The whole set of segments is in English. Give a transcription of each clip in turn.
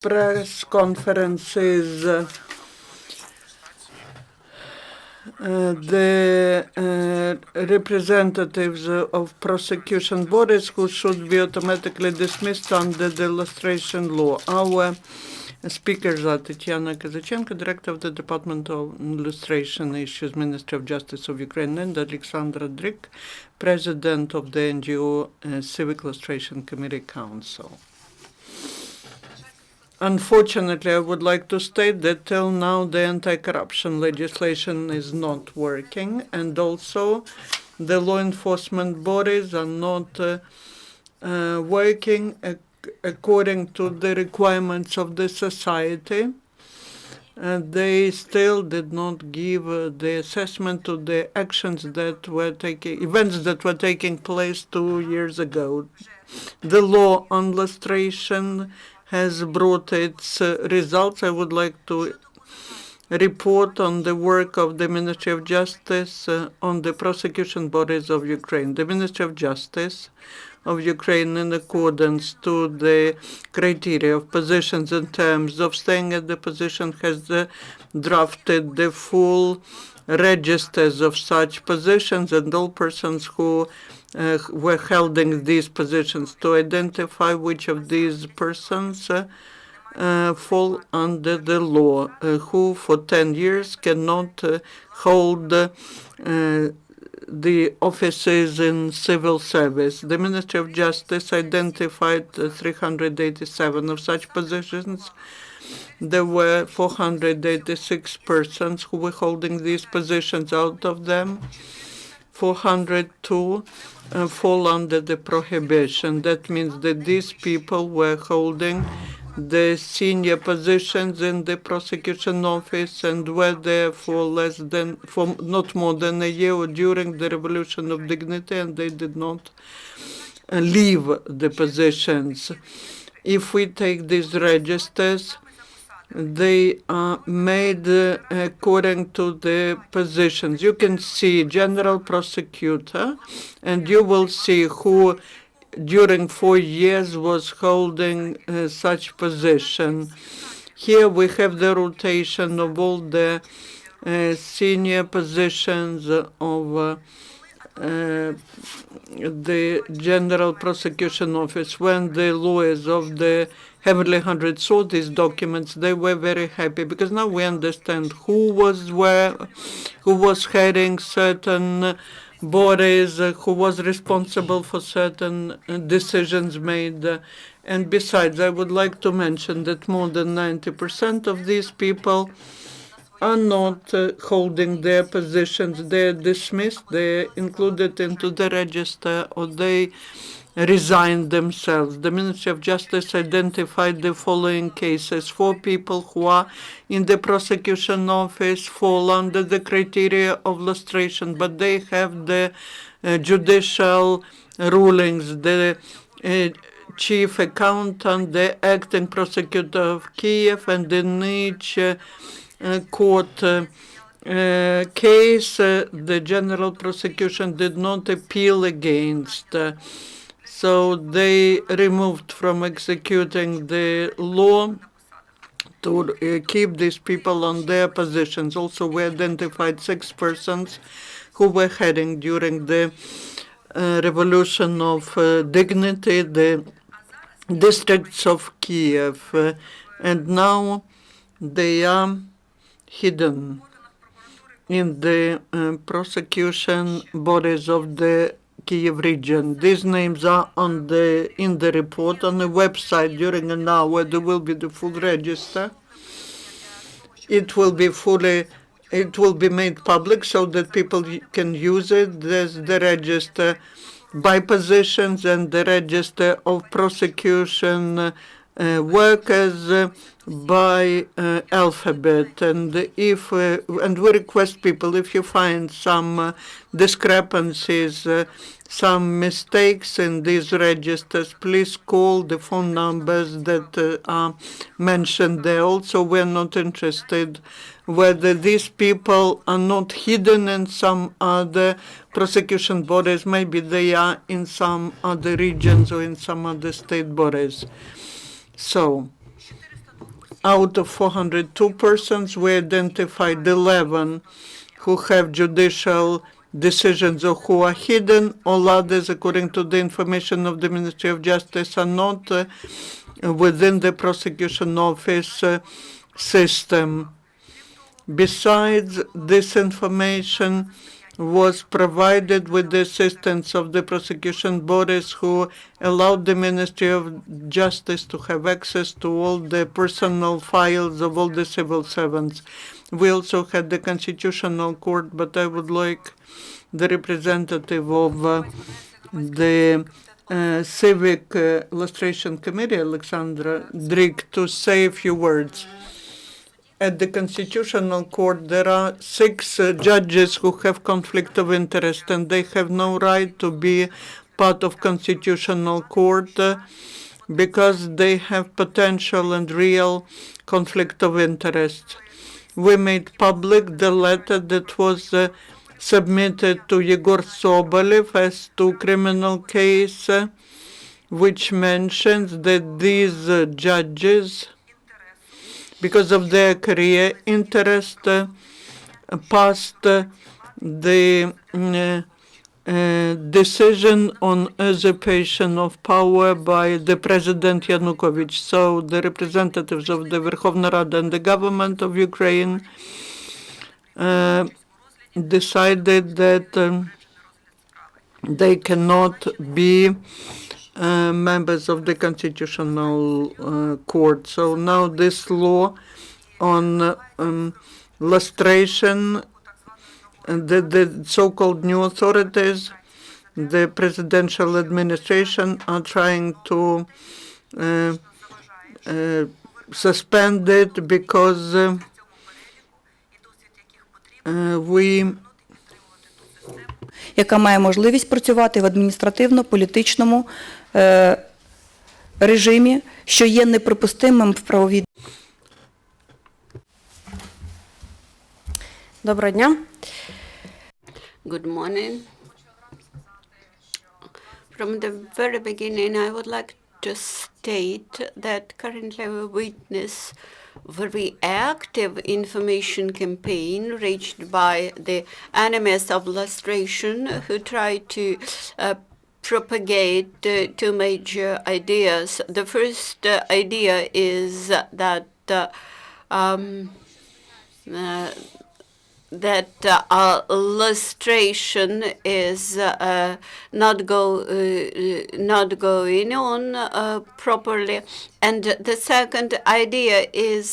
press conferences. The representatives of prosecution bodies who should be automatically dismissed under the lustration law. Our speakers are Tetyana Kozachenko, Director of the Department of Lustration Issues, Ministry of Justice of Ukraine, and Oleksandra Drik, President of the NGO Civic Lustration Committee Council. Unfortunately, I would like to state that till now the anti-corruption legislation is not working, and also the law enforcement bodies are not working according to the requirements of the society. They still did not give the assessment to the actions that were taking, events that were taking place 2 years ago. The law on lustration has brought its results. I would like to report on the work of the Ministry of Justice on the prosecution bodies of Ukraine. The Ministry of Justice of Ukraine, in accordance to the criteria of positions and terms of staying at the position, has drafted the full registers of such positions and all persons who were holding these positions, to identify which of these persons fall under the law, who for 10 years cannot hold the offices in civil service. The Ministry of Justice identified 387 of such positions. There were 486 persons who were holding these positions. Out of them, 402 fall under the prohibition. That means that these people were holding the senior positions in the prosecution office and were there for not more than a year or during the Revolution of Dignity, and they did not leave the positions. If we take these registers, they are made according to the positions. You can see general prosecutor, and you will see who during 4 years was holding such position. Here we have the rotation of all the senior positions of the General Prosecution Office. When the lawyers of the Heavenly Hundred saw these documents, they were very happy, because now we understand who was where, who was heading certain bodies, who was responsible for certain decisions made. And besides, I would like to mention that more than 90% of these people are not holding their positions. They're dismissed, they're included into the register, or they resigned themselves. The Ministry of Justice identified the following cases. 4 people who are in the prosecution office fall under the criteria of lustration, but they have the judicial rulings. The chief accountant, the acting prosecutor of Kiev, and in each court case, the general prosecution did not appeal against. So they removed from executing the law to keep these people on their positions. Also, we identified 6 persons who were heading during the Revolution of Dignity, the districts of Kiev, and now they are hidden in the prosecution bodies of the Kiev region. These names are in the report on the website. During an hour there will be the full register. It will be made public so that people can use it. There's the register by positions and the register of prosecution workers by alphabet. And and we request people, if you find some discrepancies, some mistakes in these registers, please call the phone numbers that are mentioned there. Also, we're not interested whether these people are not hidden in some other prosecution bodies. Maybe they are in some other regions or in some other state bodies. So Out of 402 persons, we identified 11 who have judicial decisions or who are hidden. All others, according to the information of the Ministry of Justice, are not within the prosecution office system. Besides, this information was provided with the assistance of the prosecution bodies who allowed the Ministry of Justice to have access to all the personal files of all the civil servants. We also had the Constitutional Court, but I would like the representative of the Civic Lustration Committee, Oleksandra Drik, to say a few words. At the Constitutional Court, there are 6 judges who have conflict of interest, and they have no right to be part of Constitutional Court because they have potential and real conflict of interest. We made public the letter that was submitted to Yegor Sobolev as to criminal case, which mentions that these judges, because of their career interest, passed the decision on usurpation of power by the President Yanukovych. So the representatives of the Verkhovna Rada and the government of Ukraine decided that they cannot be members of the Constitutional Court. So now this law on lustration, the so-called new authorities, the presidential administration, are trying to suspend it because яка має можливість працювати в адміністративно-політичному режимі, що є неприпустимим в правовій. Доброго дня. Good morning. From the very beginning, I would like to state that currently we witness very active information campaign reached by the enemies of lustration who try to propagate two major ideas. The first idea is that lustration is not going on properly, and the second idea is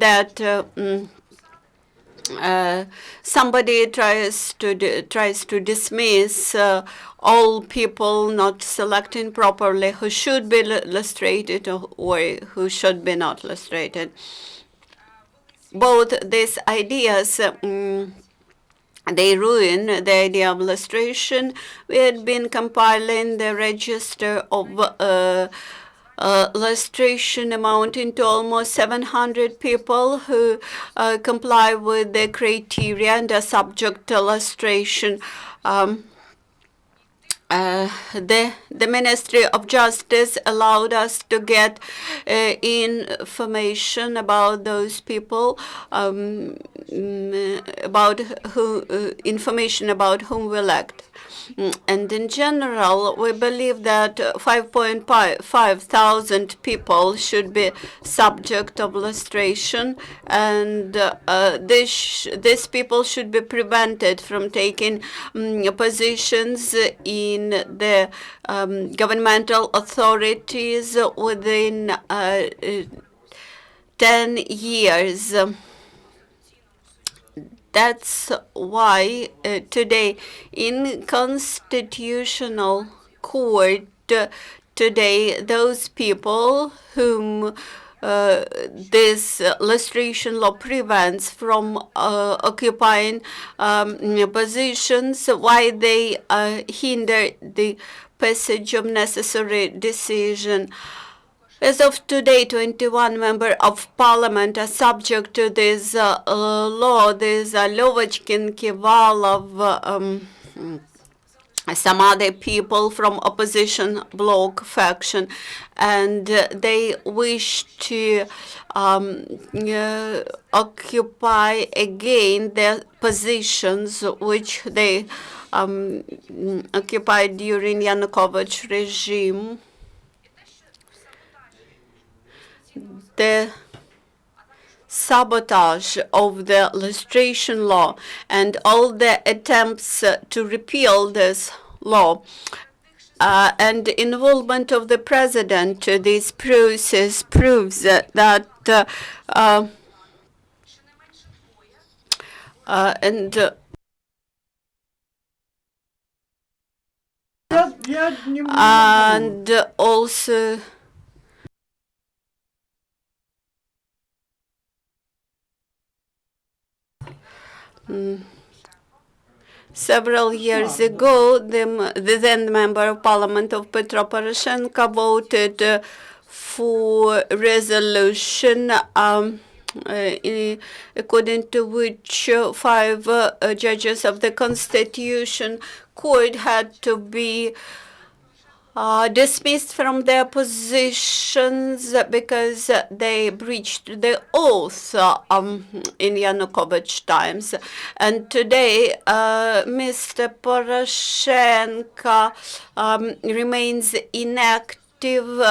that somebody tries to dismiss all people not selecting properly who should be lustrated or who should be not lustrated. Both these ideas, they ruin the idea of lustration. We had been compiling the register of lustration amounting to almost 700 people who comply with the criteria and are subject to lustration. The Ministry of Justice allowed us to get information about those people, information about whom we elect. And in general, we believe that 5.5 thousand people should be subject of lustration, and these people should be prevented from taking positions in the governmental authorities within 10 years. That's why today in Constitutional Court, today those people whom this lustration law prevents from occupying positions, why they hinder the passage of necessary decision. As of today, 21 members of parliament are subject to this law. These are Lovechkin, Kivalov, some other people from opposition bloc faction, and they wish to occupy again their positions which they occupied during Yanukovych regime. The sabotage of the lustration law and all the attempts to repeal this law and involvement of the president to this process proves that and also several years ago, the then member of parliament of Petro Poroshenko voted for resolution according to which 5 judges of the Constitution Court had to be dismissed from their positions because they breached the oath in Yanukovych times. And today, Mr. Poroshenko remains inactive,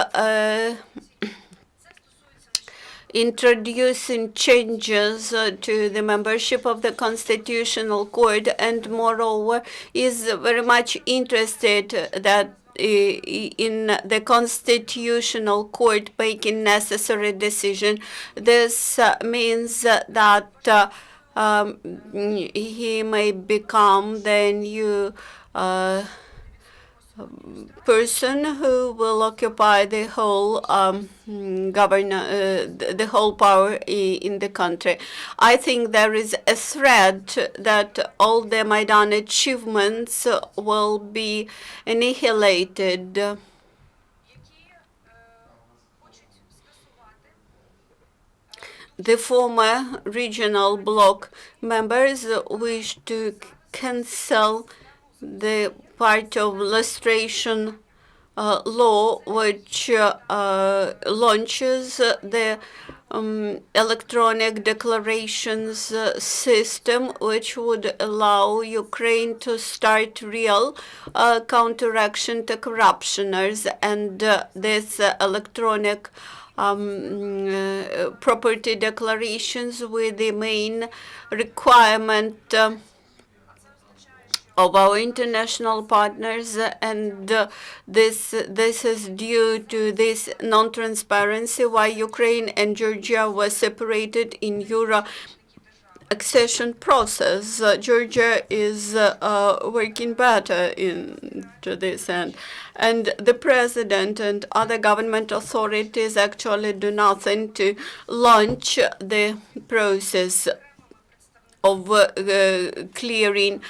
introducing changes to the membership of the Constitutional Court, and moreover is very much interested that in the Constitutional Court making necessary decision. This means that he may become the new person who will occupy the whole the whole power in the country. I think there is a threat that all the Maidan achievements will be annihilated. The former regional bloc members wish to cancel the part of lustration law which launches the electronic declarations system, which would allow Ukraine to start real counteraction to corruptioners. And this electronic property declarations with the main requirement of our international partners, and this is due to this non-transparency why Ukraine and Georgia were separated in Euro accession process. Georgia is working better into this end, and the president and other government authorities actually do nothing to launch the process of clearing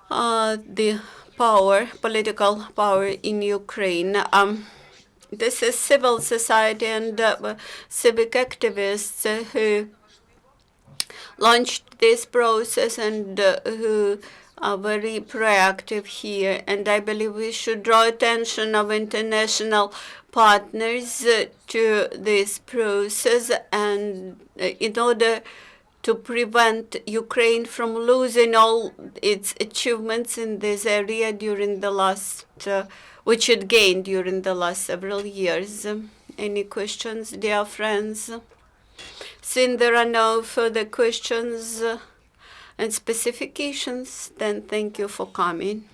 the political power in Ukraine. This is civil society and civic activists who launched this process and who are very proactive here. And I believe we should draw attention of international partners to this process, and in order to prevent Ukraine from losing all its achievements in this area during the last, which it gained during the last several years. Any questions, dear friends? Since there are no further questions and specifications, then thank you for coming.